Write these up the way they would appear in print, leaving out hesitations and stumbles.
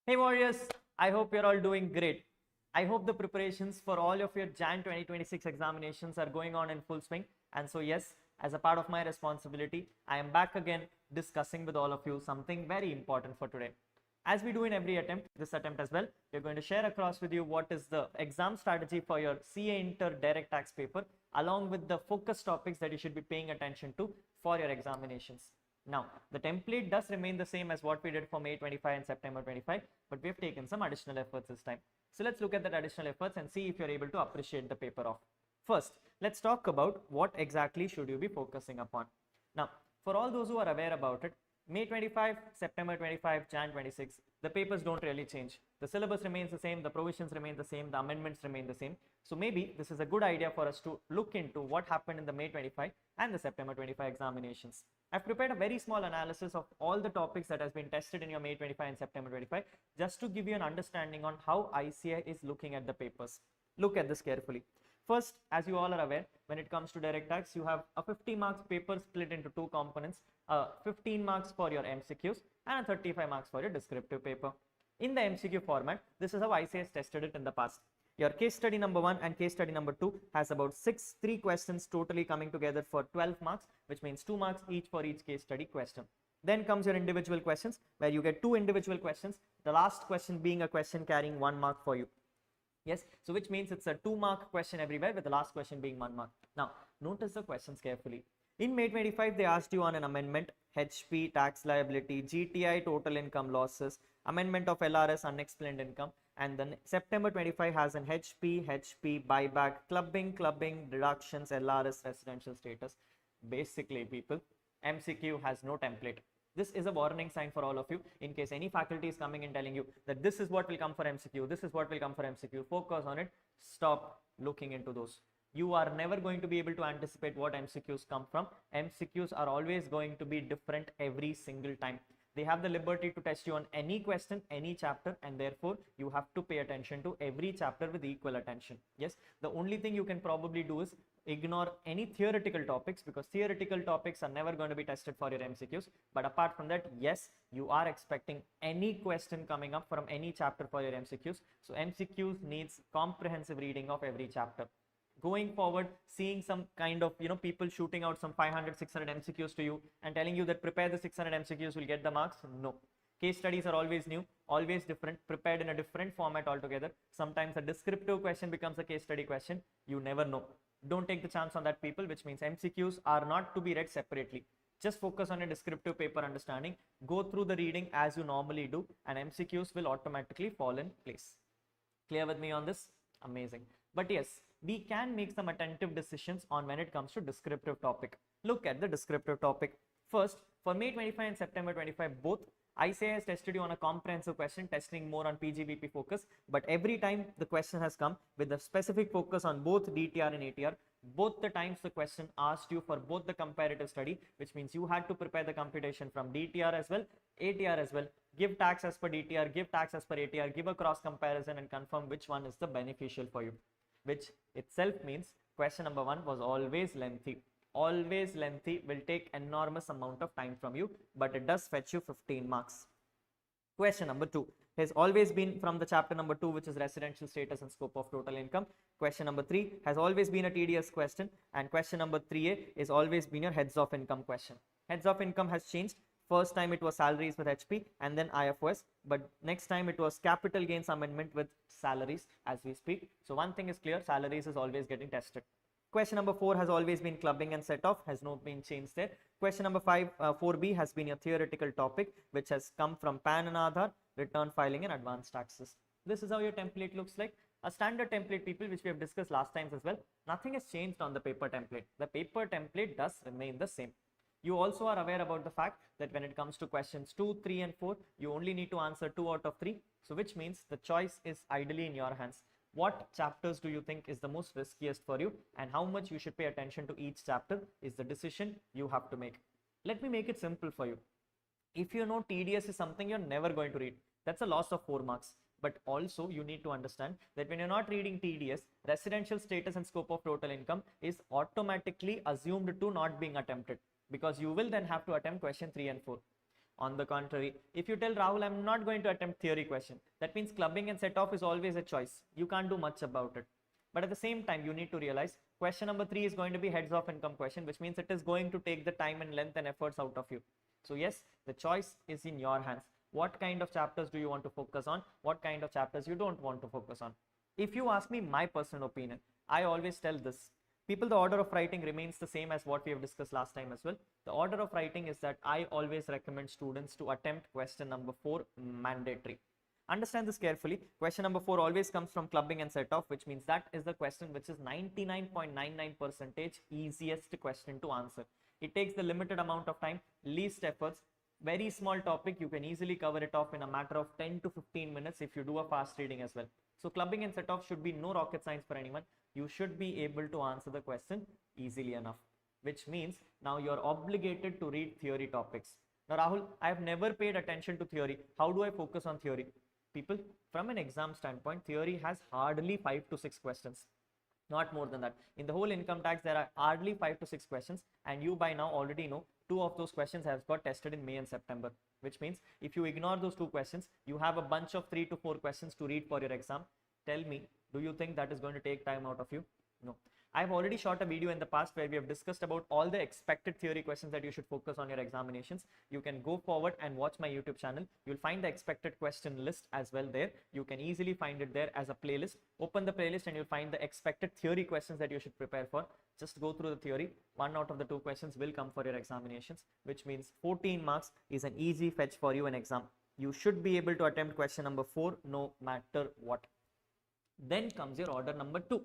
Hey Warriors, I hope you're all doing great. I hope the preparations for all of your Jan 2026 examinations are going on in full swing. And so, yes, as a part of my responsibility, I am back again discussing with all of you something very important for today. As we do in every attempt, this attempt as well, we're going to share across with you what is the exam strategy for your CA Inter direct tax paper, along with the focus topics that you should be paying attention to for your examinations. Now, the template does remain the same as what we did for May 25 and September 25, but we have taken some additional efforts this time. So let's look at that additional efforts and see if you're able to appreciate the paper off. First, let's talk about what exactly should you be focusing upon. Now, for all those who are aware about it, May 25, September 25, Jan 26, the papers don't really change. The syllabus remains the same, the provisions remain the same, the amendments remain the same. So maybe this is a good idea for us to look into what happened in the May 25 and the September 25 examinations. I've prepared a very small analysis of all the topics that has been tested in your May 25 and September 25 just to give you an understanding on how ICI is looking at the papers. Look at this carefully. First, as you all are aware, when it comes to direct tax, you have a 50 marks paper split into two components, 15 marks for your MCQs and 35 marks for your descriptive paper. In the MCQ format, this is how ICI has tested it in the past. Your case study number 1 and case study number 2 has about 3 questions totally coming together for 12 marks, which means 2 marks each for each case study question. Then comes your individual questions, where you get 2 individual questions, the last question being a question carrying 1 mark for you. Yes, so which means it's a 2-mark question everywhere, with the last question being 1 mark. Now, notice the questions carefully. In May 25, they asked you on an amendment, HP, tax liability, GTI, total income losses, amendment of LRS, unexplained income, and then September 25 has an HP, buyback, clubbing, deductions, LRS, residential status. Basically, people, MCQ has no template. This is a warning sign for all of you in case any faculty is coming and telling you that this is what will come for MCQ, this is what will come for MCQ, focus on it, stop looking into those. You are never going to be able to anticipate what MCQs come from. MCQs are always going to be different every single time. They have the liberty to test you on any question, any chapter, and therefore you have to pay attention to every chapter with equal attention. Yes, the only thing you can probably do is ignore any theoretical topics, because theoretical topics are never going to be tested for your MCQs. But apart from that, yes, you are expecting any question coming up from any chapter for your MCQs. So MCQs needs comprehensive reading of every chapter. Going forward, seeing some kind of people shooting out some 500 600 MCQs to you and telling you that prepare the 600 MCQs, will get the marks. No, case studies are always new, always different, prepared in a different format altogether. Sometimes a descriptive question becomes a case study question. You never know. Don't take the chance on that, people, which means MCQs are not to be read separately. Just focus on a descriptive paper understanding, go through the reading as you normally do, and MCQs will automatically fall in place. Clear with me on this? Amazing. But yes, we can make some attentive decisions on when it comes to descriptive topic. Look at the descriptive topic. First, for May 25 and September 25, both ICI has tested you on a comprehensive question, testing more on PGBP focus, but every time the question has come with a specific focus on both DTR and ATR. Both the times the question asked you for both the comparative study, which means you had to prepare the computation from DTR as well, ATR as well, give tax as per DTR, give tax as per ATR, give a cross comparison and confirm which one is the beneficial for you, which itself means question number 1 was always lengthy. Always lengthy, will take enormous amount of time from you, but it does fetch you 15 marks. Question number 2 has always been from the chapter number 2, which is residential status and scope of total income. Question number 3 has always been a TDS question, and question number 3A is always been your heads of income question. Heads of income has changed. First time it was salaries with HP and then IFOS, but next time it was capital gains amendment with salaries as we speak. So one thing is clear, salaries is always getting tested. Question number 4 has always been clubbing and set off, has not been changed there. Question number 4B has been a theoretical topic, which has come from PAN and Aadhaar, return filing and advanced taxes. This is how your template looks like. A standard template, people, which we have discussed last times as well. Nothing has changed on the paper template. The paper template does remain the same. You also are aware about the fact that when it comes to questions 2, 3 and 4, you only need to answer 2 out of 3. So which means the choice is ideally in your hands. What chapters do you think is the most riskiest for you, and how much you should pay attention to each chapter is the decision you have to make. Let me make it simple for you. If you know TDS is something you're never going to read, that's a loss of 4 marks. But also you need to understand that when you're not reading TDS, residential status and scope of total income is automatically assumed to not being attempted, because you will then have to attempt question 3 and 4. On the contrary, if you tell Rahul, I'm not going to attempt theory question, that means clubbing and set off is always a choice. You can't do much about it. But at the same time, you need to realize question number 3 is going to be heads of income question, which means it is going to take the time and length and efforts out of you. So yes, the choice is in your hands. What kind of chapters do you want to focus on? What kind of chapters you don't want to focus on? If you ask me my personal opinion, I always tell this. People, the order of writing remains the same as what we have discussed last time as well. The order of writing is that I always recommend students to attempt question number 4 mandatory. Understand this carefully. Question number 4 always comes from clubbing and set off, which means that is the question which is 99.99% easiest question to answer. It takes the limited amount of time, least efforts, very small topic. You can easily cover it off in a matter of 10 to 15 minutes if you do a fast reading as well. So clubbing and set off should be no rocket science for anyone. You should be able to answer the question easily enough, which means now you're obligated to read theory topics. Now Rahul, I have never paid attention to theory. How do I focus on theory? People, from an exam standpoint, theory has hardly 5 to 6 questions. Not more than that. In the whole income tax, there are hardly 5 to 6 questions, and you by now already know 2 of those questions have got tested in May and September, which means if you ignore those 2 questions, you have a bunch of 3 to 4 questions to read for your exam. Tell me, do you think that is going to take time out of you? No. I've already shot a video in the past where we have discussed about all the expected theory questions that you should focus on your examinations. You can go forward and watch my YouTube channel. You'll find the expected question list as well there. You can easily find it there as a playlist. Open the playlist and you'll find the expected theory questions that you should prepare for. Just go through the theory. 1 out of the 2 questions will come for your examinations, which means 14 marks is an easy fetch for you in exam. You should be able to attempt question number 4 no matter what. Then comes your order number 2.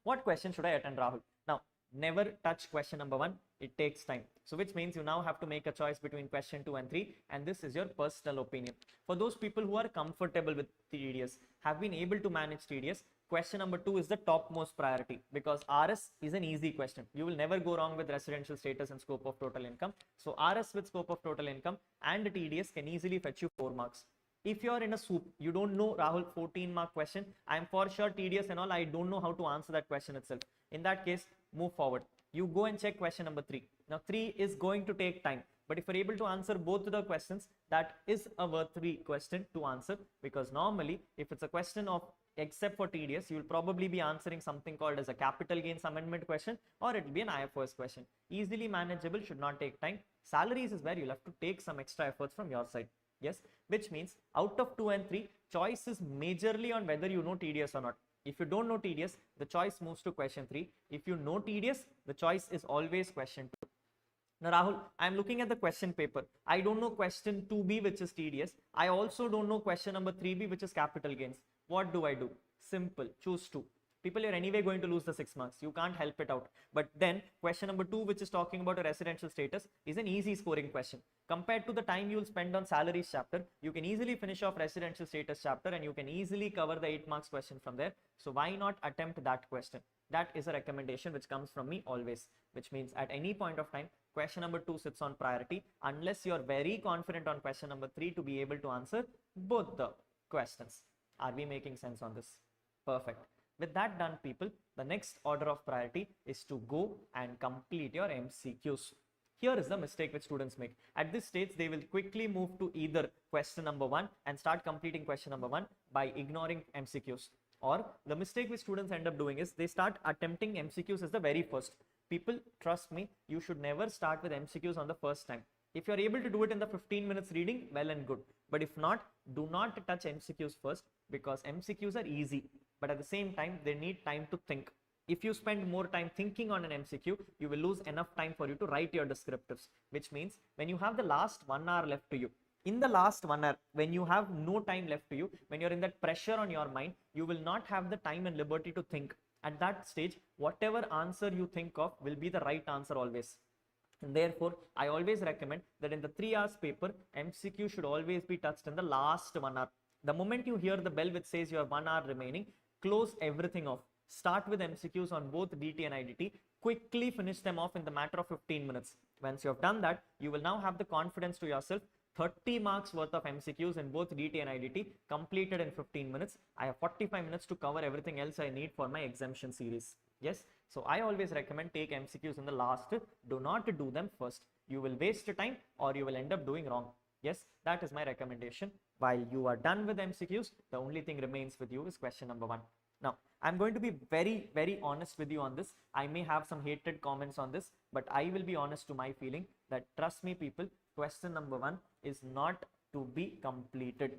What question should I attend, Rahul? Now, never touch question number 1. It takes time. So which means you now have to make a choice between question 2 and 3, and this is your personal opinion. For those people who are comfortable with TDS, have been able to manage TDS, question number 2 is the topmost priority because RS is an easy question. You will never go wrong with residential status and scope of total income. So RS with scope of total income and TDS can easily fetch you 4 marks. If you are in a soup, you don't know, Rahul, 14 mark question, I am for sure TDS and all, I don't know how to answer that question itself. In that case, move forward. You go and check question number 3. Now 3 is going to take time, but if you're able to answer both the questions, that is a worthy question to answer, because normally if it's a question of except for TDS, you will probably be answering something called as a capital gains amendment question, or it will be an IFOS question. Easily manageable, should not take time. Salaries is where you'll have to take some extra efforts from your side. Yes, which means out of 2 and 3, choice is majorly on whether you know TDS or not. If you don't know TDS, the choice moves to question 3. If you know TDS, the choice is always question 2. Now Rahul, I am looking at the question paper. I don't know question 2B, which is TDS. I also don't know question number 3B, which is capital gains. What do I do? Simple, choose 2. People, you're anyway going to lose the 6 marks. You can't help it out. But then question number 2, which is talking about a residential status, is an easy scoring question. Compared to the time you'll spend on salaries chapter, you can easily finish off residential status chapter and you can easily cover the 8 marks question from there. So why not attempt that question? That is a recommendation which comes from me always, which means at any point of time, question number 2 sits on priority unless you're very confident on question number 3 to be able to answer both the questions. Are we making sense on this? Perfect. With that done, people, the next order of priority is to go and complete your MCQs. Here is the mistake which students make. At this stage, they will quickly move to either question number 1 and start completing question number 1 by ignoring MCQs. Or the mistake which students end up doing is they start attempting MCQs as the very first. People, trust me, you should never start with MCQs on the first time. If you're able to do it in the 15 minutes reading, well and good. But if not, do not touch MCQs first because MCQs are easy. But at the same time, they need time to think. If you spend more time thinking on an MCQ, you will lose enough time for you to write your descriptives, which means when you have the last 1 hour left to you, in the last 1 hour, when you have no time left to you, when you're in that pressure on your mind, you will not have the time and liberty to think. At that stage, whatever answer you think of will be the right answer always. And therefore, I always recommend that in the 3 hours paper, MCQ should always be touched in the last 1 hour. The moment you hear the bell which says you have 1 hour remaining, close everything off. Start with MCQs on both DT and IDT. Quickly finish them off in the matter of 15 minutes. Once you have done that, you will now have the confidence to yourself. 30 marks worth of MCQs in both DT and IDT completed in 15 minutes. I have 45 minutes to cover everything else I need for my exemption series. Yes, so I always recommend take MCQs in the last. Do not do them first. You will waste time or you will end up doing wrong. Yes, that is my recommendation. While you are done with MCQs, the only thing remains with you is question number 1. Now, I'm going to be very, very honest with you on this. I may have some hated comments on this, but I will be honest to my feeling that, trust me people, question number 1 is not to be completed.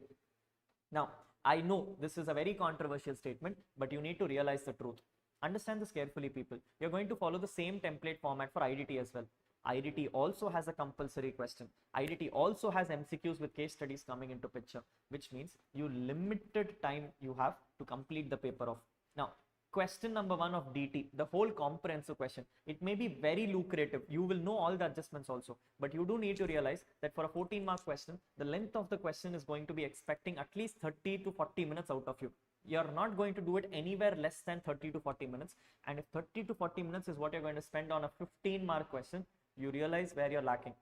Now, I know this is a very controversial statement, but you need to realize the truth. Understand this carefully, people. You're going to follow the same template format for IDT as well. IDT also has a compulsory question. IDT also has MCQs with case studies coming into picture, which means you limited time you have to complete the paper off. Now, question number 1 of DT, the whole comprehensive question, it may be very lucrative. You will know all the adjustments also, but you do need to realize that for a 14-mark question, the length of the question is going to be expecting at least 30 to 40 minutes out of you. You're not going to do it anywhere less than 30 to 40 minutes. And if 30 to 40 minutes is what you're going to spend on a 15-mark question, you realize where you're lacking.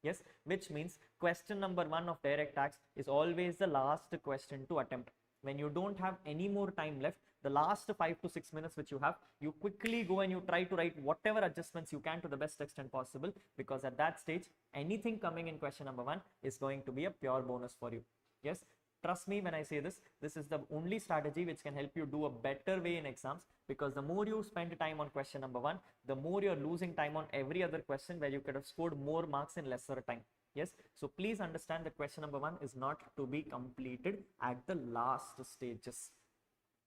Yes, which means question number 1 of direct tax is always the last question to attempt. When you don't have any more time left, the last 5 to 6 minutes which you have, you quickly go and you try to write whatever adjustments you can to the best extent possible, because at that stage, anything coming in question number 1 is going to be a pure bonus for you. Yes, trust me when I say this, this is the only strategy which can help you do a better way in exams, because the more you spend time on question number 1, the more you're losing time on every other question where you could have scored more marks in lesser time. Yes, so please understand that question number 1 is not to be completed at the last stages.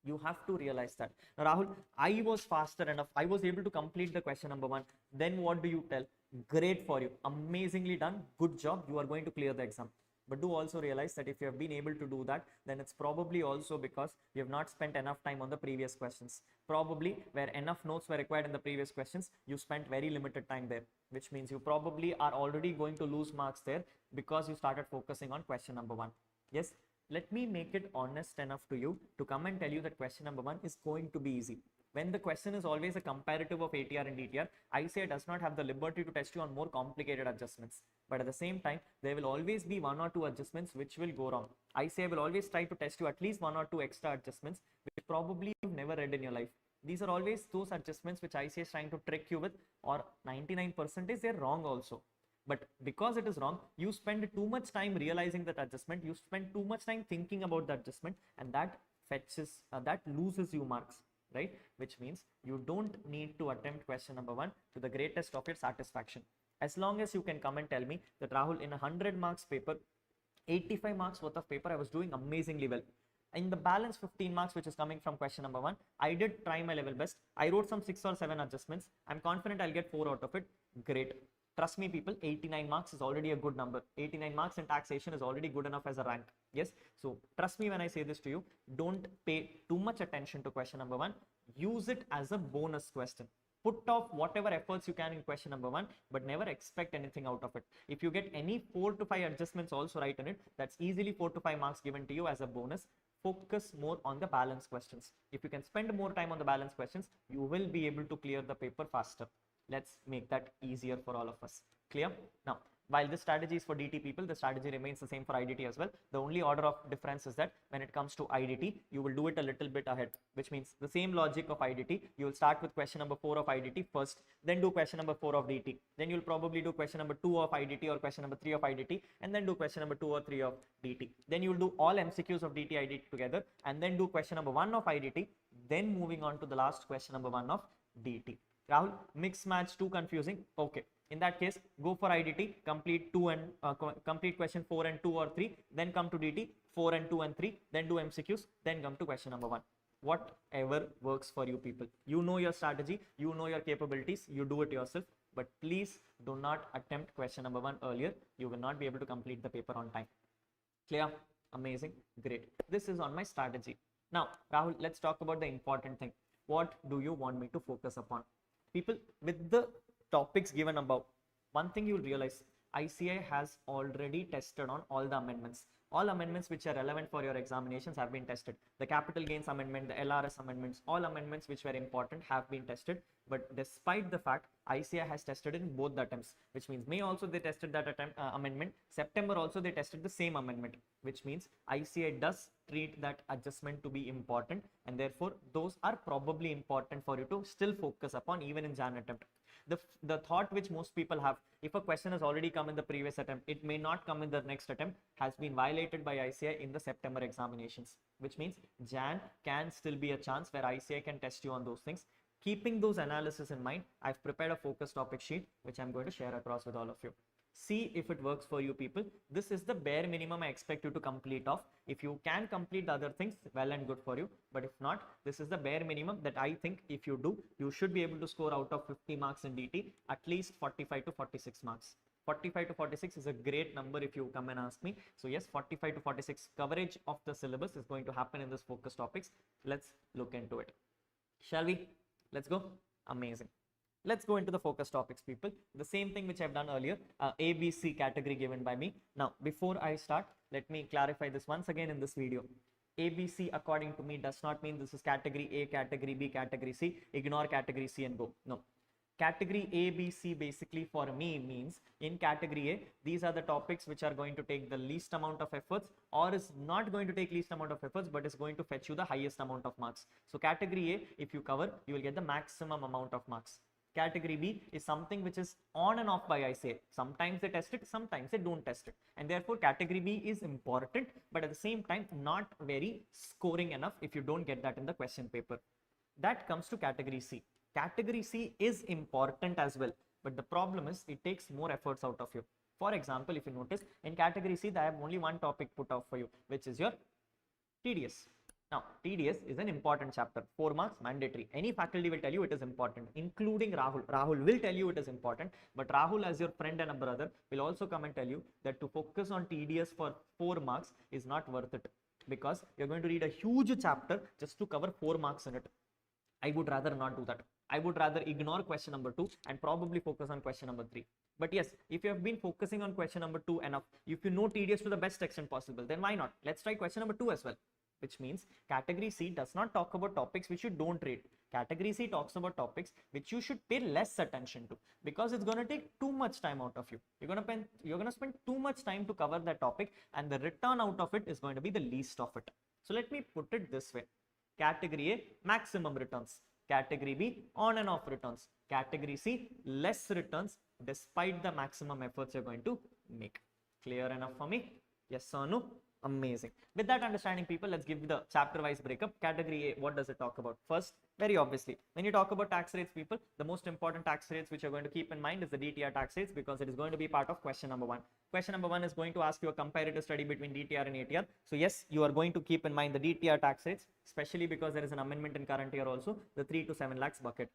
You have to realize that. Now, Rahul, I was faster enough. I was able to complete the question number 1. Then what do you tell? Great for you. Amazingly done. Good job. You are going to clear the exam. But do also realize that if you have been able to do that, then it's probably also because you have not spent enough time on the previous questions. Probably where enough notes were required in the previous questions, you spent very limited time there, which means you probably are already going to lose marks there because you started focusing on question number 1. Yes, let me make it honest enough to you to come and tell you that question number 1 is going to be easy. When the question is always a comparative of ATR and DTR, ICAI does not have the liberty to test you on more complicated adjustments. But at the same time, there will always be 1 or 2 adjustments which will go wrong. ICAI will always try to test you at least 1 or 2 extra adjustments which probably you've never read in your life. These are always those adjustments which ICAI is trying to trick you with, or 99% they're wrong also. But because it is wrong, you spend too much time realizing that adjustment, you spend too much time thinking about the adjustment, and that that loses you marks, right? Which means you don't need to attempt question number 1 to the greatest of your satisfaction. As long as you can come and tell me that, Rahul, in a 100 marks paper, 85 marks worth of paper, I was doing amazingly well. In the balance 15 marks which is coming from question number 1, I did try my level best. I wrote some 6 or 7 adjustments. I'm confident I'll get 4 out of it. Great. Trust me people, 89 marks is already a good number. 89 marks in taxation is already good enough as a rank. Yes, so trust me when I say this to you, don't pay too much attention to question number 1. Use it as a bonus question. Put off whatever efforts you can in question number 1, but never expect anything out of it. If you get any 4 to 5 adjustments also right in it, that's easily 4 to 5 marks given to you as a bonus. Focus more on the balance questions. If you can spend more time on the balance questions, you will be able to clear the paper faster. Let's make that easier for all of us. Clear? Now, while this strategy is for DT people, the strategy remains the same for IDT as well. The only order of difference is that when it comes to IDT, you will do it a little bit ahead, which means the same logic of IDT. You will start with question number 4 of IDT first, then do question number 4 of DT. Then you'll probably do question number 2 of IDT or question number 3 of IDT, and then do question number 2 or 3 of DT. Then you'll do all MCQs of DT, IDT together, and then do question number 1 of IDT, then moving on to the last question number 1 of DT. Rahul, mix match too confusing. Okay, in that case, go for IDT, complete complete question 4 and 2 or 3, then come to DT 4 and 2 and 3, then do MCQs, then come to question number 1. Whatever works for you people. You know your strategy, you know your capabilities, you do it yourself. But please do not attempt question number 1 earlier. You will not be able to complete the paper on time. Clear? Amazing. Great. This is on my strategy. Now, Rahul, let's talk about the important thing. What do you want me to focus upon? People, with the topics given above, one thing you'll realize, ICAI has already tested on all the amendments. All amendments which are relevant for your examinations have been tested. The capital gains amendment, the LRS amendments, all amendments which were important have been tested. But despite the fact, ICAI has tested it in both the attempts, which means May also they tested that amendment. September also they tested the same amendment, which means ICAI does treat that adjustment to be important, and therefore those are probably important for you to still focus upon even in Jan attempt. The thought which most people have, if a question has already come in the previous attempt, it may not come in the next attempt, has been violated by ICI in the September examinations, which means Jan can still be a chance where ICI can test you on those things. Keeping those analysis in mind, I've prepared a focus topic sheet which I'm going to share across with all of you. See if it works for you people. This is the bare minimum I expect you to complete off. If you can complete the other things, well and good for you. But if not, this is the bare minimum that I think if you do, you should be able to score out of 50 marks in DT, at least 45 to 46 marks. 45 to 46 is a great number if you come and ask me. So yes, 45 to 46 coverage of the syllabus is going to happen in this focus topics. Let's look into it. Shall we? Let's go. Amazing. Let's go into the focus topics, people. The same thing which I've done earlier, ABC category given by me. Now, before I start, let me clarify this once again in this video. ABC, according to me, does not mean this is category A, category B, category C. Ignore category C and go. No. Category A, B, C basically for me means in category A, these are the topics which are going to take the least amount of efforts, or is not going to take least amount of efforts, but is going to fetch you the highest amount of marks. So category A, if you cover, you will get the maximum amount of marks. Category B is something which is on and off by ICA. Sometimes they test it, sometimes they don't test it. And therefore, category B is important, but at the same time, not very scoring enough if you don't get that in the question paper. That comes to category C. Category C is important as well, but the problem is it takes more efforts out of you. For example, if you notice, in category C, I have only one topic put off for you, which is your TDS. Now, TDS is an important chapter, 4 marks mandatory. Any faculty will tell you it is important, including Rahul. Rahul will tell you it is important, but Rahul, as your friend and a brother, will also come and tell you that to focus on TDS for 4 marks is not worth it, because you're going to read a huge chapter just to cover 4 marks in it. I would rather not do that. I would rather ignore question number 2 and probably focus on question number 3. But yes, if you have been focusing on question number 2 enough, if you know TDS to the best extent possible, then why not? Let's try question number 2 as well. Which means category C does not talk about topics which you don't read. Category C talks about topics which you should pay less attention to, because it's going to take too much time out of you. You're going to spend too much time to cover that topic, and the return out of it is going to be the least of it. So let me put it this way. Category A, maximum returns. Category B, on and off returns. Category C, less returns despite the maximum efforts you're going to make. Clear enough for me? Yes or no? Amazing. With that understanding, people, let's give the chapter wise breakup. Category A, what does it talk about? First, very obviously, when you talk about tax rates, people, the most important tax rates which you're going to keep in mind is the DTR tax rates, because it is going to be part of question number 1. Question number 1 is going to ask you a comparative study between DTR and ATR. So yes, you are going to keep in mind the DTR tax rates, especially because there is an amendment in current year also, the 3 to 7 lakhs bucket.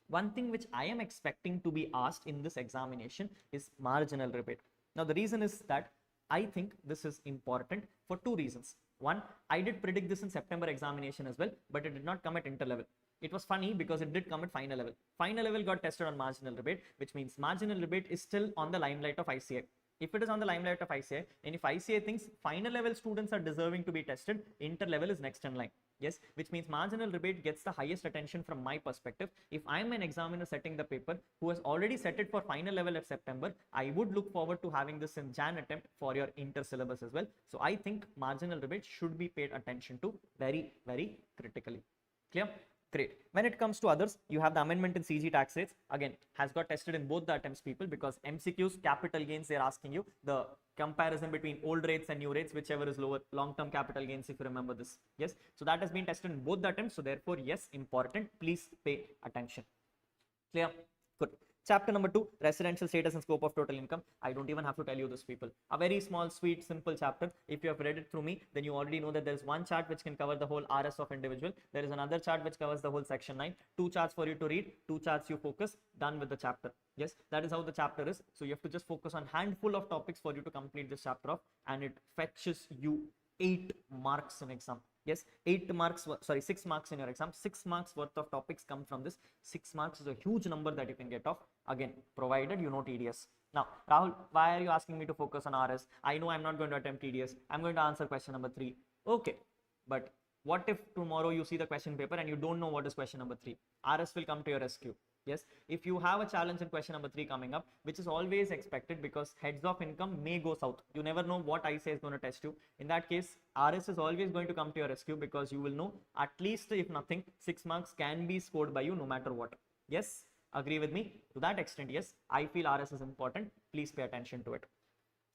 One thing which I am expecting to be asked in this examination is marginal rebate. Now, the reason is that I think this is important for 2 reasons. One, I did predict this in September examination as well, but it did not come at inter-level. It was funny because it did come at final level. Final level got tested on marginal rebate, which means marginal rebate is still on the limelight of ICA. If it is on the limelight of ICA, and if ICA thinks final level students are deserving to be tested, inter-level is next in line. Yes, which means marginal rebate gets the highest attention from my perspective. If I'm an examiner setting the paper who has already set it for final level at September, I would look forward to having this in Jan attempt for your inter syllabus as well. So I think marginal rebate should be paid attention to very, very critically. Clear? Great. When it comes to others, you have the amendment in CG tax rates. Again, has got tested in both the attempts, people, because MCQs, capital gains, they're asking you the comparison between old rates and new rates, whichever is lower, long-term capital gains, if you remember this. Yes. So that has been tested in both the attempts. So therefore, yes, important. Please pay attention. Clear? Good. Chapter number 2, residential status and scope of total income. I don't even have to tell you this, people. A very small, sweet, simple chapter. If you have read it through me, then you already know that there is one chart which can cover the whole RS of individual. There is another chart which covers the whole section 9. 2 charts for you to read, 2 charts you focus, done with the chapter. Yes, that is how the chapter is. So you have to just focus on handful of topics for you to complete this chapter off, and it fetches you 8 marks in exam. Yes, 6 marks in your exam. 6 marks worth of topics come from this. 6 marks is a huge number that you can get off. Again, provided you know TDS. Now, Rahul, why are you asking me to focus on RS? I know I'm not going to attempt TDS. I'm going to answer question number 3. Okay, but what if tomorrow you see the question paper and you don't know what is question number 3? RS will come to your rescue. Yes, if you have a challenge in question number 3 coming up, which is always expected because heads of income may go south. You never know what ICA is going to test you. In that case, RS is always going to come to your rescue, because you will know at least, if nothing, 6 marks can be scored by you no matter what. Yes, Agree with me? To that extent, yes, I feel RS is important. Please pay attention to it.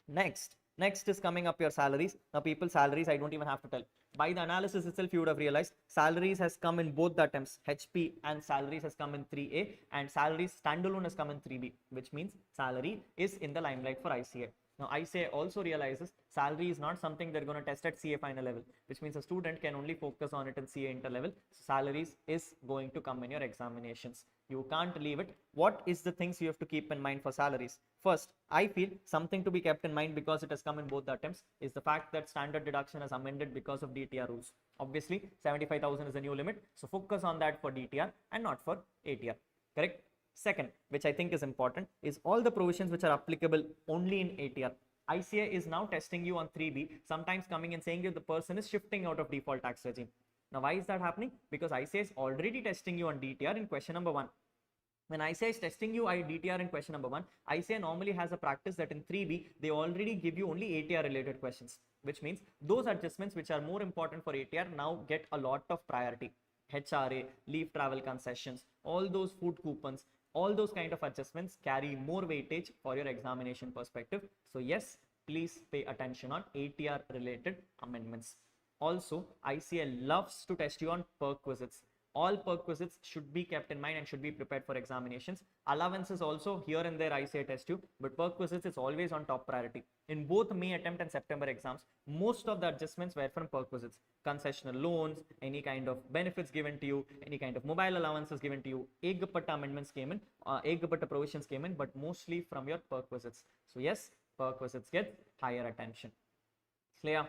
Next is coming up your salaries. Now, people, salaries, I don't even have to tell. By the analysis itself, you would have realized salaries has come in both the attempts. HP and salaries has come in 3A, and salaries standalone has come in 3B, which means salary is in the limelight for ICA. Now, ICA also realizes salary is not something they're going to test at CA final level, which means a student can only focus on it in CA inter level. Salaries is going to come in your examinations. You can't leave it. What is the things you have to keep in mind for salaries? First, I feel something to be kept in mind because it has come in both the attempts is the fact that standard deduction is amended because of DTR rules. Obviously, 75,000 is a new limit. So focus on that for DTR and not for ATR. Correct? Second, which I think is important, is all the provisions which are applicable only in ATR. ICA is now testing you on 3B, sometimes coming and saying that the person is shifting out of default tax regime. Now, why is that happening? Because ICA is already testing you on DTR in question number 1. When ICA is testing you DTR in question number 1, ICA normally has a practice that in 3B, they already give you only ATR related questions, which means those adjustments which are more important for ATR now get a lot of priority. HRA, leave travel concessions, all those food coupons, all those kind of adjustments carry more weightage for your examination perspective. So yes, please pay attention on ATR related amendments. Also, ICA loves to test you on perquisites. All perquisites should be kept in mind and should be prepared for examinations. Allowances also here and there ICA test you, but perquisites is always on top priority. In both May attempt and September exams, most of the adjustments were from perquisites. Concessional loans, any kind of benefits given to you, any kind of mobile allowances given to you, Eggapatta amendments came in, Eggapatta provisions came in, but mostly from your perquisites. So yes, perquisites get higher attention. Clear?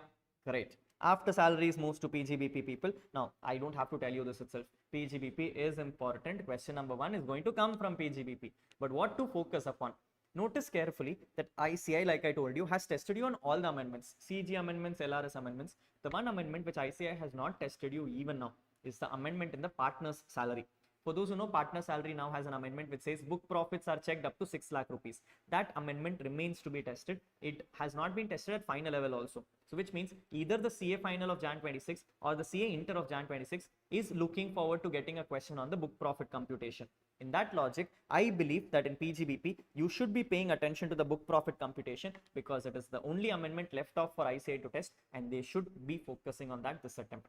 Great. After salaries moves to PGBP, people. Now, I don't have to tell you this itself. PGBP is important. Question number 1 is going to come from PGBP. But what to focus upon? Notice carefully that ICI, like I told you, has tested you on all the amendments. CG amendments, LRS amendments. The one amendment which ICI has not tested you even now is the amendment in the partner's salary. For those who know, partner salary now has an amendment which says book profits are checked up to 6 lakh rupees. That amendment remains to be tested. It has not been tested at final level also. So which means either the CA final of Jan 26 or the CA inter of Jan 26 is looking forward to getting a question on the book profit computation. In that logic, I believe that in PGBP, you should be paying attention to the book profit computation because it is the only amendment left off for ICA to test and they should be focusing on that this attempt.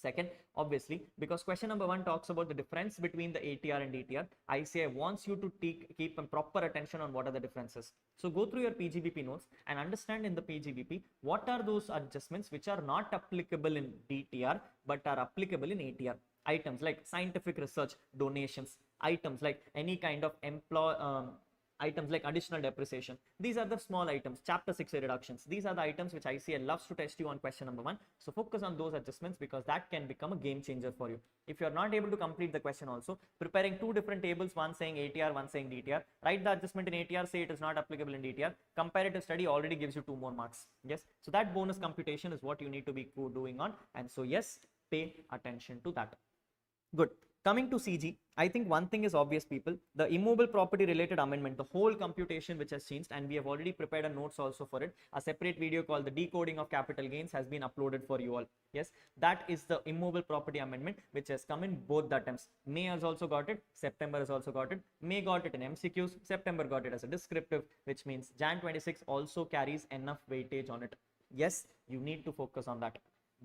Second, obviously, because question number 1 talks about the difference between the ATR and DTR, ICA wants you to keep a proper attention on what are the differences. So go through your PGBP notes and understand in the PGBP, what are those adjustments which are not applicable in DTR, but are applicable in ATR. Items like scientific research, donations, items like any kind of items like additional depreciation. These are the small items, chapter 6 reductions. These are the items which ICA loves to test you on question number 1. So focus on those adjustments because that can become a game changer for you. If you are not able to complete the question also, preparing 2 different tables, one saying ATR, one saying DTR, write the adjustment in ATR, say it is not applicable in DTR, comparative study already gives you 2 more marks. Yes, so that bonus computation is what you need to be doing on, and so yes, pay attention to that. Good. Coming to CG, I think one thing is obvious, people. The immovable property related amendment, the whole computation which has changed, and we have already prepared a notes also for it. A separate video called the decoding of capital gains has been uploaded for you all. Yes, that is the immovable property amendment which has come in both the attempts. May has also got it, September has also got it. May got it in MCQs, September got it as a descriptive, which means Jan 26 also carries enough weightage on it. Yes, you need to focus on that.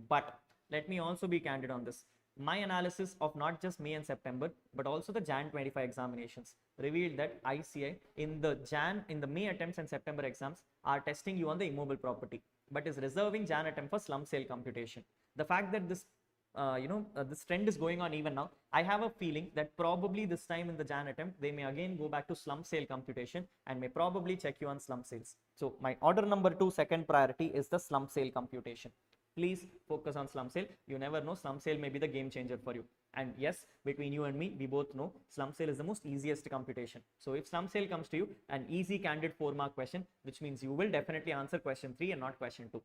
But let me also be candid on this. My analysis of not just May and September, but also the Jan 25 examinations revealed that ICI in the May attempts and September exams are testing you on the immovable property, but is reserving Jan attempt for slump sale computation. The fact that this this trend is going on even now, I have a feeling that probably this time in the Jan attempt, they may again go back to slump sale computation and may probably check you on slump sales. So my order number 2 second priority is the slump sale computation. Please focus on slump sale. You never know, slump sale may be the game changer for you. And yes, between you and me, we both know slump sale is the most easiest computation. So if slump sale comes to you, an easy candid 4-mark question, which means you will definitely answer question 3 and not question 2.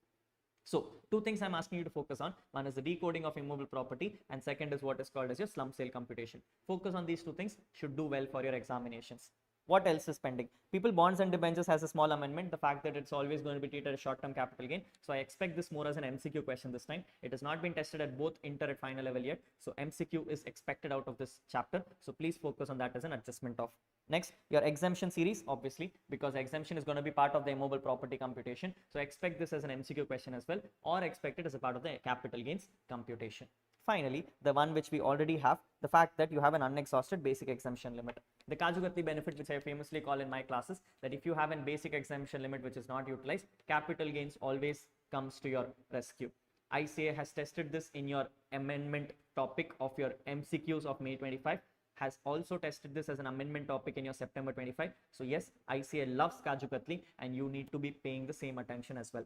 So 2 things I'm asking you to focus on. One is the decoding of immovable property, and second is what is called as your slump sale computation. Focus on these 2 things, should do well for your examinations. What else is pending? People, bonds and debentures has a small amendment. The fact that it's always going to be treated as short-term capital gain. So I expect this more as an MCQ question this time. It has not been tested at both inter and final level yet. So MCQ is expected out of this chapter. So please focus on that as an adjustment of. Next, your exemption series, obviously, because exemption is going to be part of the immovable property computation. So expect this as an MCQ question as well, or expect it as a part of the capital gains computation. Finally, the one which we already have, the fact that you have an unexhausted basic exemption limit. The Kaju Katli benefit, which I famously call in my classes, that if you have a basic exemption limit which is not utilized, capital gains always comes to your rescue. ICA has tested this in your amendment topic of your MCQs of May 25, has also tested this as an amendment topic in your September 25. So yes, ICA loves Kaju Katli and you need to be paying the same attention as well.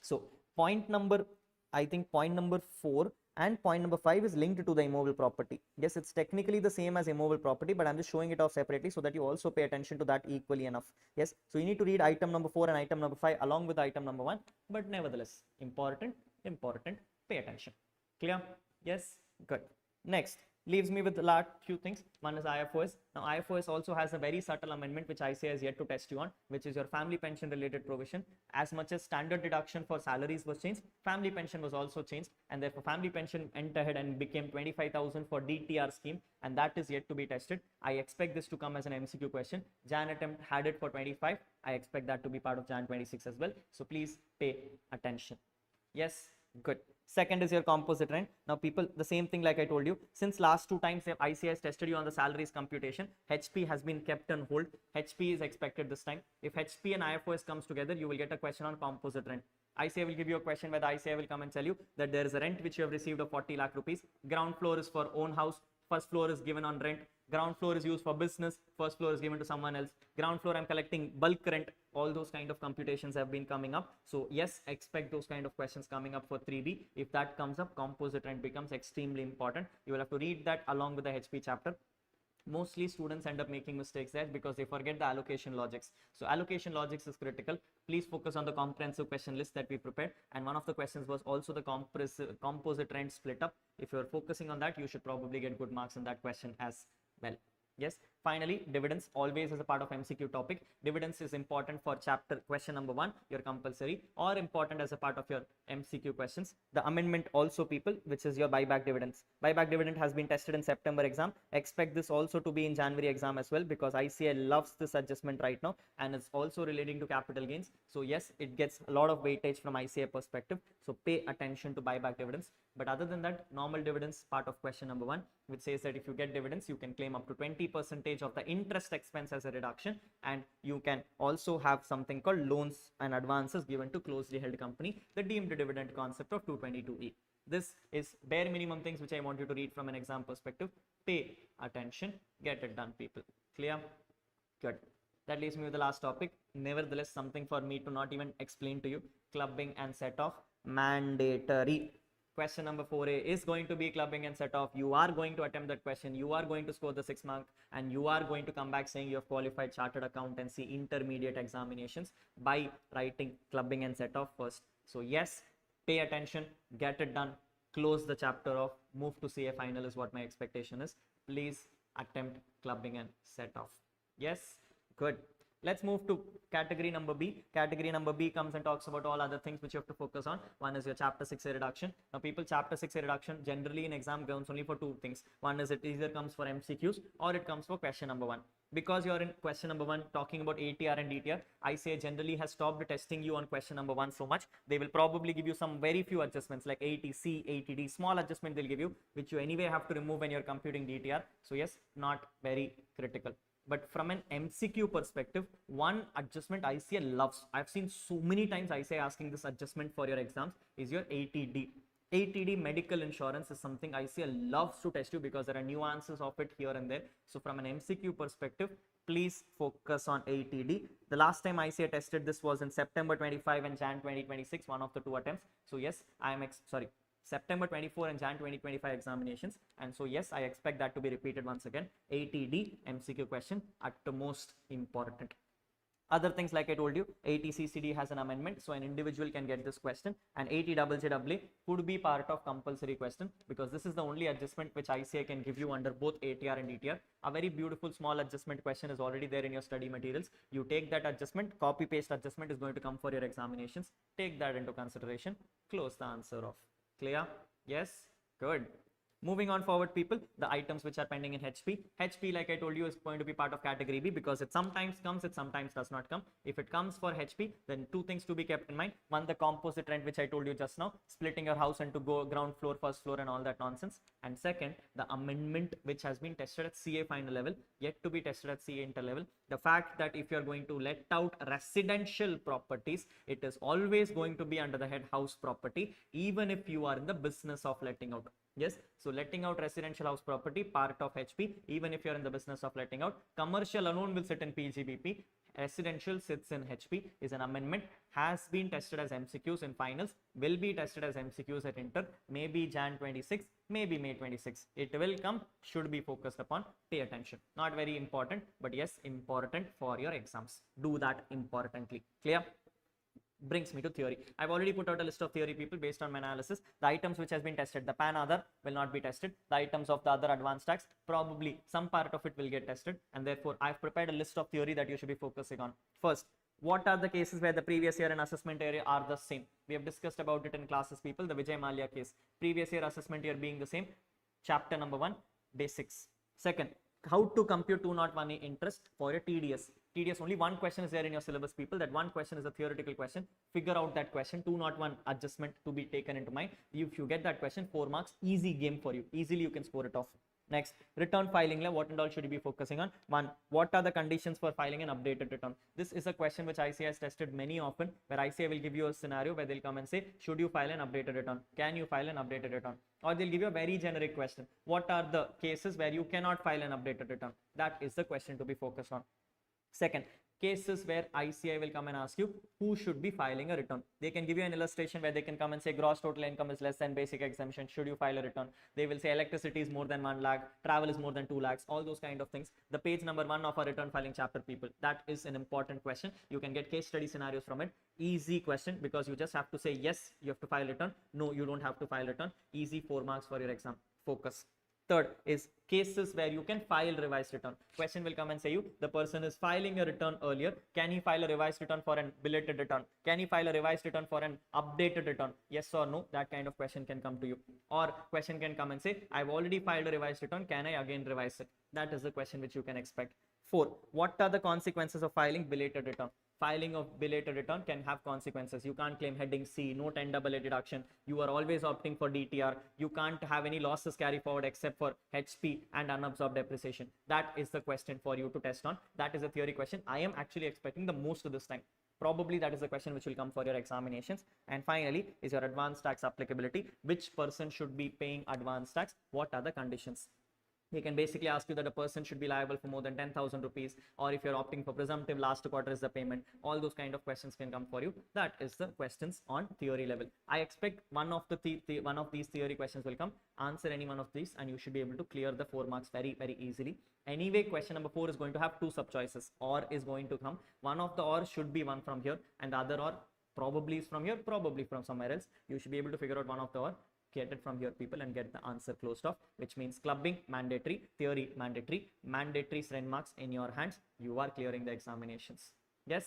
So point number 4 and point number 5 is linked to the immovable property. Yes, it's technically the same as immovable property, but I'm just showing it off separately so that you also pay attention to that equally enough. Yes, so you need to read item number 4 and item number 5 along with item number 1, but nevertheless, important, pay attention. Clear? Yes, good. Next, leaves me with the last few things. One is IFOS. Now IFOS also has a very subtle amendment which ICA has yet to test you on, which is your family pension related provision. As much as standard deduction for salaries was changed, family pension was also changed, and therefore family pension went ahead and became 25,000 for DTR scheme, and that is yet to be tested. I expect this to come as an MCQ question. Jan attempt had it for 25. I expect that to be part of Jan 26 as well. So please pay attention. Yes, good. Second is your composite rent. Now people, the same thing like I told you, since last 2 times ICA has tested you on the salaries computation, HP has been kept on hold. HP is expected this time. If HP and IFOS comes together, you will get a question on composite rent. ICA will give you a question where the ICA will come and tell you that there is a rent which you have received of 40 lakh rupees. Ground floor is for own house. First floor is given on rent. Ground floor is used for business. First floor is given to someone else. Ground floor I'm collecting bulk rent. All those kind of computations have been coming up. So yes, expect those kind of questions coming up for 3B. If that comes up, composite rent becomes extremely important. You will have to read that along with the HP chapter. Mostly students end up making mistakes there because they forget the allocation logics. So allocation logics is critical. Please focus on the comprehensive question list that we prepared. And one of the questions was also the composite rent split up. If you're focusing on that, you should probably get good marks in that question as well. Yes, finally, dividends always as a part of MCQ topic. Dividends is important for chapter question number 1, your compulsory, or important as a part of your MCQ questions. The amendment also, people, which is your buyback dividends. Buyback dividend has been tested in September exam. Expect this also to be in January exam as well, because ICA loves this adjustment right now, and it's also relating to capital gains. So yes, it gets a lot of weightage from ICA perspective. So pay attention to buyback dividends. But other than that, normal dividends part of question number 1, which says that if you get dividends, you can claim up to 20% of the interest expense as a reduction, and you can also have something called loans and advances given to closely held company, the deemed dividend concept of 222E. This is bare minimum things which I want you to read from an exam perspective. Pay attention, get it done, people. Clear? Good. That leaves me with the last topic. Nevertheless, something for me to not even explain to you. Clubbing and set off, mandatory. Question number 4A is going to be clubbing and set off. You are going to attempt that question. You are going to score the 6 mark, and you are going to come back saying you have qualified chartered accountancy intermediate examinations by writing clubbing and set off first. So yes, pay attention, get it done, close the chapter off, move to CA final is what my expectation is. Please attempt clubbing and set off. Yes, good. Let's move to category number B. Category number B comes and talks about all other things which you have to focus on. One is your chapter 6A reduction. Now people, chapter 6A reduction generally in exam comes only for 2 things. One is it either comes for MCQs or it comes for question number 1. Because you're in question number 1 talking about ATR and DTR, ICA generally has stopped testing you on question number 1 so much. They will probably give you some very few adjustments like 80C, 80D, small adjustment they'll give you, which you anyway have to remove when you're computing DTR. So yes, not very critical. But from an MCQ perspective, one adjustment ICA loves, I've seen so many times ICA asking this adjustment for your exams, is your 80D. 80D medical insurance is something ICA loves to test you because there are nuances of it here and there. So from an MCQ perspective, please focus on 80D. The last time ICA tested this was in September 25 and Jan 2026, one of the 2 attempts. So yes, September 24 and Jan 2025 examinations, and so yes, I expect that to be repeated once again. 80D MCQ question at the most important. Other things like I told you, 80CCD has an amendment, so an individual can get this question, and 80JJAA could be part of compulsory question because this is the only adjustment which ICI can give you under both ATR and ETR. A very beautiful small adjustment question is already there in your study materials. You take that adjustment, copy paste adjustment is going to come for your examinations. Take that into consideration. Close the answer off. Clear? Yes? Good. Moving on forward, people, the items which are pending in HP. HP, like I told you, is going to be part of category B because it sometimes comes, it sometimes does not come. If it comes for HP, then two things to be kept in mind. One, the composite rent, which I told you just now, splitting your house into ground floor, first floor, and all that nonsense. And second, the amendment which has been tested at CA final level, yet to be tested at CA inter level. The fact that if you're going to let out residential properties, it is always going to be under the head house property, even if you are in the business of letting out. Yes, so letting out residential house property, part of HP, even if you're in the business of letting out. Commercial alone will sit in PGBP. Residential sits in HP, is an amendment, has been tested as MCQs in finals, will be tested as MCQs at inter, maybe Jan 26, maybe May 26. It will come, should be focused upon, pay attention. Not very important, but yes, important for your exams. Do that importantly. Clear? Brings me to theory. I've already put out a list of theory, people, based on my analysis. The items which has been tested, the PAN other will not be tested. The items of the other advanced tax, probably some part of it will get tested, and therefore I've prepared a list of theory that you should be focusing on. First, what are the cases where the previous year and assessment area are the same? We have discussed about it in classes, people. The Vijay Mallya case, previous year assessment year being the same. Chapter number 1, basics. Second, how to compute 201 interest for your TDS. TDS, only one question is there in your syllabus, people. That one question is a theoretical question. Figure out that question. 201 adjustment to be taken into mind. If you get that question, 4 marks, easy game for you. Easily you can score it off. Next, return filing, what and all should you be focusing on? One, what are the conditions for filing an updated return? This is a question which ICI has tested many often, where ICI will give you a scenario where they'll come and say, should you file an updated return? Can you file an updated return? Or they'll give you a very generic question. What are the cases where you cannot file an updated return? That is the question to be focused on. Second, cases where ICI will come and ask you who should be filing a return. They can give you an illustration where they can come and say gross total income is less than basic exemption. Should you file a return? They will say electricity is more than 1 lakh, travel is more than 2 lakhs, all those kind of things. The page number 1 of our return filing chapter, people. That is an important question. You can get case study scenarios from it. Easy question because you just have to say yes, you have to file return. No, you don't have to file return. Easy, 4 marks for your exam. Focus. Third is cases where you can file revised return. Question will come and say you, the person is filing a return earlier. Can he file a revised return for an belated return? Can he file a revised return for an updated return? Yes or no? That kind of question can come to you. Or question can come and say, I've already filed a revised return. Can I again revise it? That is the question which you can expect. 4. What are the consequences of filing belated return? Filing of belated return can have consequences. You can't claim heading C, no 10AA deduction. You are always opting for DTR. You can't have any losses carry forward except for HP and unabsorbed depreciation. That is the question for you to test on. That is a theory question. I am actually expecting the most of this time. Probably that is the question which will come for your examinations. And finally is your advanced tax applicability. Which person should be paying advanced tax? What are the conditions? They can basically ask you that a person should be liable for more than 10,000 rupees, or if you're opting for presumptive, last quarter is the payment. All those kind of questions can come for you. That is the questions on theory level. I expect one of these theory questions will come. Answer any one of these and you should be able to clear the 4 marks very, very easily. Anyway, question number 4 is going to have 2 sub choices. Or is going to come. One of the or should be one from here, and the other or probably is from here, probably from somewhere else. You should be able to figure out one of the or. Get it from here, people, and get the answer closed off, which means clubbing mandatory, theory mandatory strength marks in your hands. You are clearing the examinations. Yes,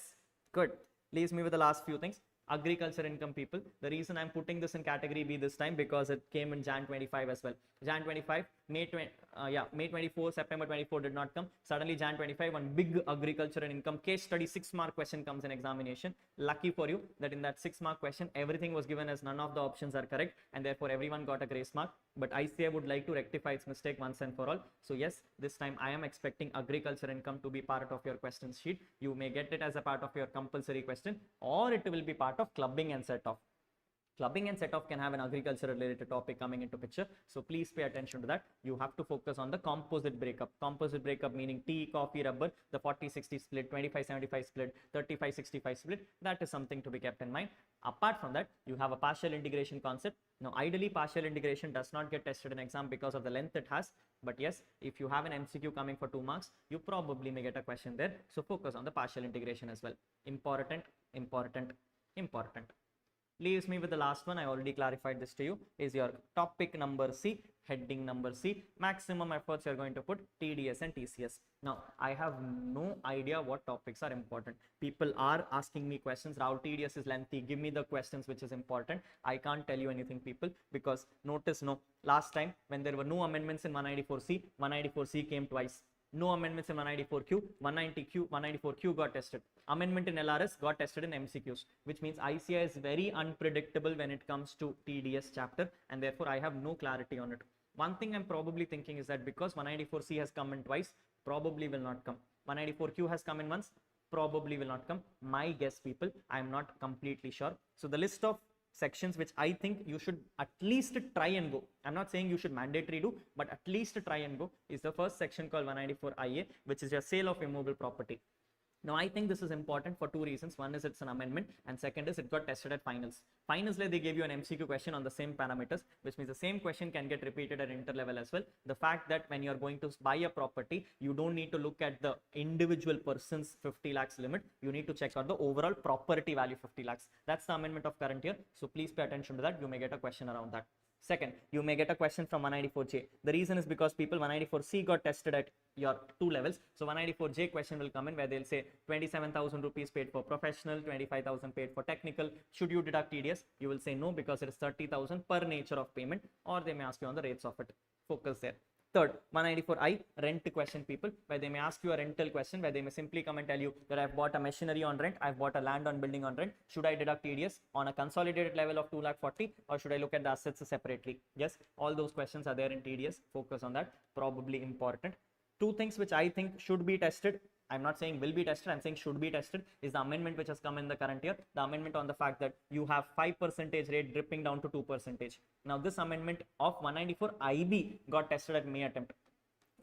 good. Leaves me with the last few things. Agriculture income, people. The reason I'm putting this in category B this time because it came in Jan 25 as well. Jan 25, May 24, September 24 did not come. Suddenly Jan 25, one big agriculture and income case study 6-mark question comes in examination. Lucky for you that in that 6-mark question, everything was given as none of the options are correct, and therefore everyone got a grace mark. But ICA would like to rectify its mistake once and for all. So yes, this time I am expecting agriculture income to be part of your question sheet. You may get it as a part of your compulsory question, or it will be part of clubbing and set off. Clubbing and set off can have an agriculture related topic coming into picture. So please pay attention to that. You have to focus on the composite breakup. Composite breakup meaning tea, coffee, rubber, the 40-60 split, 25-75 split, 35-65 split. That is something to be kept in mind. Apart from that, you have a partial integration concept. Now, ideally, partial integration does not get tested in exam because of the length it has. But yes, if you have an MCQ coming for 2 marks, you probably may get a question there. So focus on the partial integration as well. Important, important, important. Leaves me with the last one. I already clarified this to you. Is your topic number C, heading number C. Maximum efforts you're going to put TDS and TCS. Now, I have no idea what topics are important. People are asking me questions. Rahul, TDS is lengthy. Give me the questions which is important. I can't tell you anything, people, because notice, no, last time when there were no amendments in 194C, 194C came twice. No amendments in 194Q, 194Q got tested. Amendment in LRS got tested in MCQs, which means ICI is very unpredictable when it comes to TDS chapter, and therefore I have no clarity on it. One thing I'm probably thinking is that because 194C has come in twice, probably will not come. 194Q has come in once, probably will not come. My guess, people, I'm not completely sure. So the list of sections which I think you should at least try and go, I'm not saying you should mandatory do, but at least try and go, is the first section called 194IA, which is your sale of immovable property. Now, I think this is important for 2 reasons. One is it's an amendment, and second is it got tested at finals. Finals, they gave you an MCQ question on the same parameters, which means the same question can get repeated at inter-level as well. The fact that when you're going to buy a property, you don't need to look at the individual person's 50 lakhs limit. You need to check out the overall property value 50 lakhs. That's the amendment of current year. So please pay attention to that. You may get a question around that. Second, you may get a question from 194J. The reason is because people 194C got tested at your 2 levels. So 194J question will come in where they'll say 27,000 rupees paid for professional, 25,000 paid for technical. Should you deduct TDS? You will say no, because it is 30,000 per nature of payment, or they may ask you on the rates of it. Focus there. Third, 194I, rent question, people, where they may ask you a rental question, where they may simply come and tell you that I've bought a machinery on rent, I've bought a land on building on rent. Should I deduct TDS on a consolidated level of 2,40,000, or should I look at the assets separately? Yes, all those questions are there in TDS. Focus on that. Probably important. 2 things which I think should be tested, I'm not saying will be tested, I'm saying should be tested, is the amendment which has come in the current year. The amendment on the fact that you have 5% rate dripping down to 2%. Now, this amendment of 194 IB got tested at May attempt.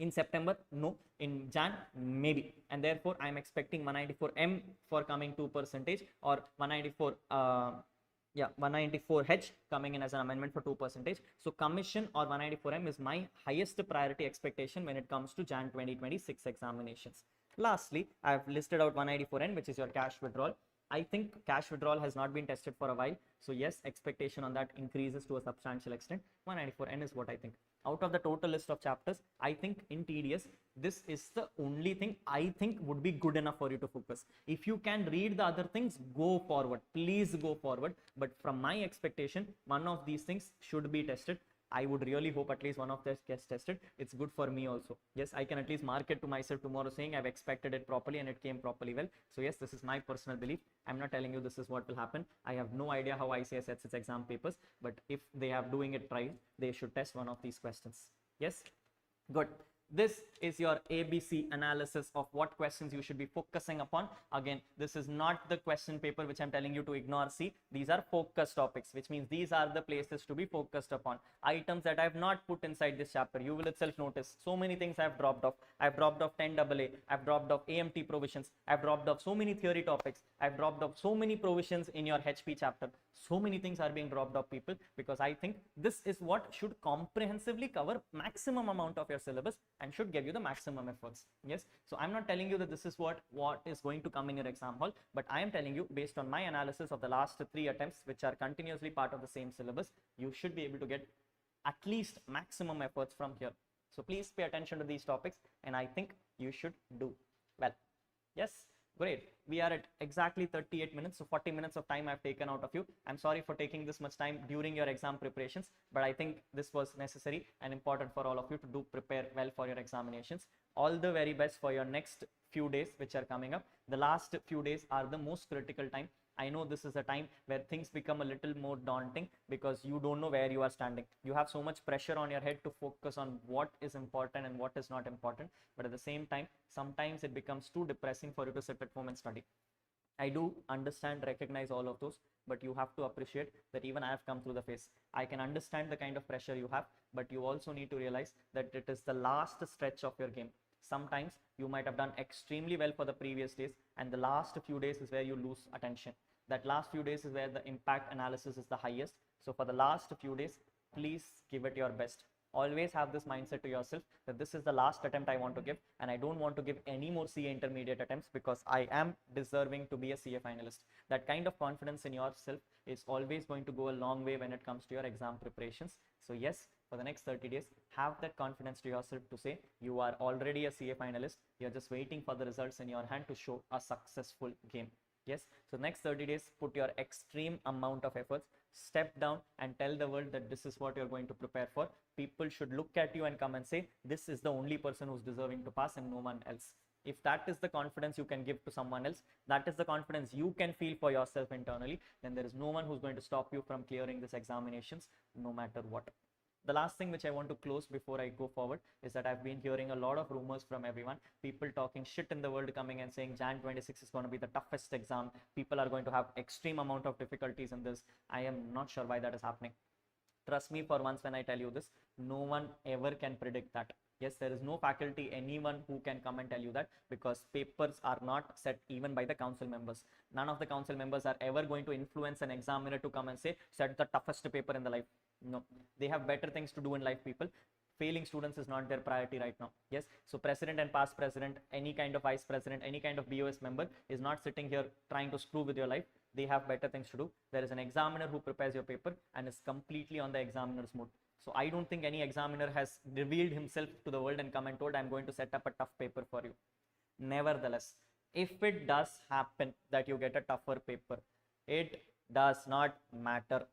In September, no. In Jan, maybe. And therefore, I'm expecting 194M for coming 2%, or 194H coming in as an amendment for 2%. So commission or 194M is my highest priority expectation when it comes to Jan 2026 examinations. Lastly, I've listed out 194N, which is your cash withdrawal. I think cash withdrawal has not been tested for a while. So yes, expectation on that increases to a substantial extent. 194N is what I think. Out of the total list of chapters, I think in TDS, this is the only thing I think would be good enough for you to focus. If you can read the other things, go forward. Please go forward. But from my expectation, one of these things should be tested. I would really hope at least one of them gets tested. It's good for me also. Yes, I can at least mark it to myself tomorrow saying I've expected it properly and it came properly well. So yes, this is my personal belief. I'm not telling you this is what will happen. I have no idea how ICS sets its exam papers, but if they are doing it right, they should test one of these questions. Yes, good. This is your ABC analysis of what questions you should be focusing upon. Again, this is not the question paper which I'm telling you to ignore. See, these are focus topics, which means these are the places to be focused upon. Items that I have not put inside this chapter, you will itself notice so many things I have dropped off. I've dropped off 10 AA, I've dropped off AMT provisions, I've dropped off so many theory topics, I've dropped off so many provisions in your HP chapter. So many things are being dropped off, people, because I think this is what should comprehensively cover maximum amount of your syllabus and should give you the maximum efforts. Yes, so I'm not telling you that this is what is going to come in your exam hall, but I am telling you based on my analysis of the last 3 attempts, which are continuously part of the same syllabus, you should be able to get at least maximum efforts from here. So please pay attention to these topics, and I think you should do well. Yes, great. We are at exactly 38 minutes, so 40 minutes of time I've taken out of you. I'm sorry for taking this much time during your exam preparations, but I think this was necessary and important for all of you to do prepare well for your examinations. All the very best for your next few days which are coming up. The last few days are the most critical time. I know this is a time where things become a little more daunting because you don't know where you are standing. You have so much pressure on your head to focus on what is important and what is not important. But at the same time, sometimes it becomes too depressing for you to sit at home and study. I do understand, recognize all of those, but you have to appreciate that even I have come through the phase. I can understand the kind of pressure you have, but you also need to realize that it is the last stretch of your game. Sometimes you might have done extremely well for the previous days, and the last few days is where you lose attention. That last few days is where the impact analysis is the highest. So for the last few days, please give it your best. Always have this mindset to yourself that this is the last attempt I want to give, and I don't want to give any more CA intermediate attempts because I am deserving to be a CA finalist. That kind of confidence in yourself is always going to go a long way when it comes to your exam preparations. So yes, for the next 30 days, have that confidence to yourself to say you are already a CA finalist. You're just waiting for the results in your hand to show a successful game. Yes, so next 30 days, put your extreme amount of efforts, step down and tell the world that this is what you're going to prepare for. People should look at you and come and say, this is the only person who's deserving to pass and no one else. If that is the confidence you can give to someone else, that is the confidence you can feel for yourself internally, then there is no one who's going to stop you from clearing these examinations, no matter what. The last thing which I want to close before I go forward is that I've been hearing a lot of rumors from everyone, people talking shit in the world, coming and saying Jan 26 is going to be the toughest exam. People are going to have extreme amount of difficulties in this. I am not sure why that is happening. Trust me for once when I tell you this, no one ever can predict that. Yes, there is no faculty, anyone who can come and tell you that, because papers are not set even by the council members. None of the council members are ever going to influence an examiner to come and say, set the toughest paper in the life. No, they have better things to do in life, people. Failing students is not their priority right now. Yes, so president and past president, any kind of vice president, any kind of BOS member is not sitting here trying to screw with your life. They have better things to do. There is an examiner who prepares your paper and is completely on the examiner's mood. So I don't think any examiner has revealed himself to the world and come and told, I'm going to set up a tough paper for you. Nevertheless, if it does happen that you get a tougher paper, it does not matter.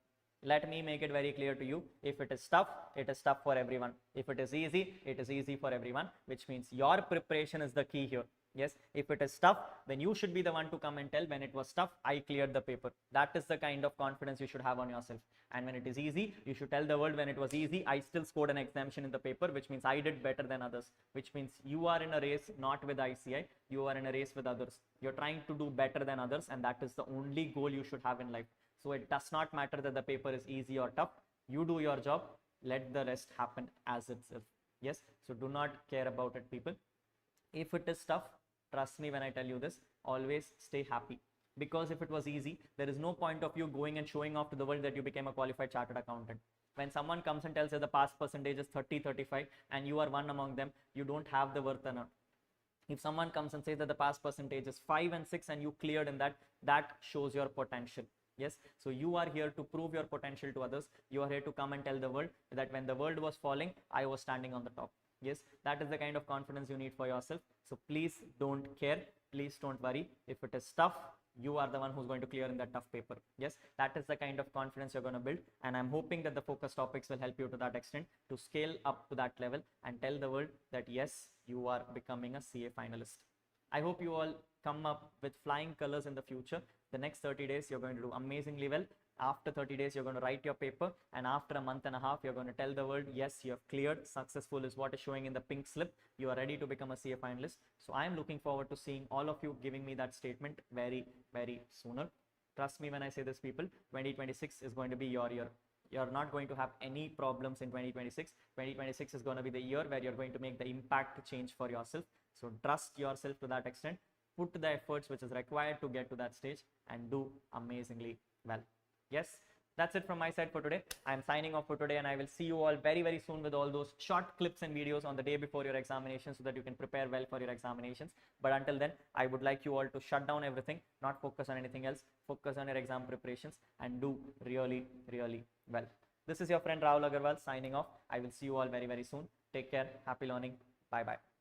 Let me make it very clear to you. If it is tough, it is tough for everyone. If it is easy, it is easy for everyone, which means your preparation is the key here. Yes, if it is tough, then you should be the one to come and tell, when it was tough, I cleared the paper. That is the kind of confidence you should have on yourself. And when it is easy, you should tell the world, when it was easy, I still scored an exemption in the paper, which means I did better than others, which means you are in a race not with ICI, you are in a race with others. You're trying to do better than others, and that is the only goal you should have in life. So it does not matter that the paper is easy or tough. You do your job, let the rest happen as itself. Yes, so do not care about it, people. If it is tough, trust me when I tell you this, always stay happy. Because if it was easy, there is no point of you going and showing off to the world that you became a qualified chartered accountant. When someone comes and tells you the pass percentage is 30, 35, and you are one among them, you don't have the worth enough. If someone comes and says that the pass percentage is 5 and 6 and you cleared in that, that shows your potential. Yes, so you are here to prove your potential to others. You are here to come and tell the world that when the world was falling, I was standing on the top. Yes, that is the kind of confidence you need for yourself. So please don't care. Please don't worry. If it is tough, you are the one who's going to clear in that tough paper. Yes, that is the kind of confidence you're going to build. And I'm hoping that the focus topics will help you to that extent to scale up to that level and tell the world that yes, you are becoming a CA finalist. I hope you all come up with flying colors in the future. The next 30 days, you're going to do amazingly well. After 30 days, you're going to write your paper. And after a month and a half, you're going to tell the world, yes, you have cleared. Successful is what is showing in the pink slip. You are ready to become a CA finalist. So I'm looking forward to seeing all of you giving me that statement very, very sooner. Trust me when I say this, people, 2026 is going to be your year. You're not going to have any problems in 2026. 2026 is going to be the year where you're going to make the impact change for yourself. So trust yourself to that extent. Put the efforts which is required to get to that stage and do amazingly well. Yes, that's it from my side for today. I'm signing off for today, and I will see you all very, very soon with all those short clips and videos on the day before your examination so that you can prepare well for your examinations. But until then, I would like you all to shut down everything, not focus on anything else, focus on your exam preparations and do really, really well. This is your friend Rahul Agarwal signing off. I will see you all very, very soon. Take care. Happy learning. Bye-bye.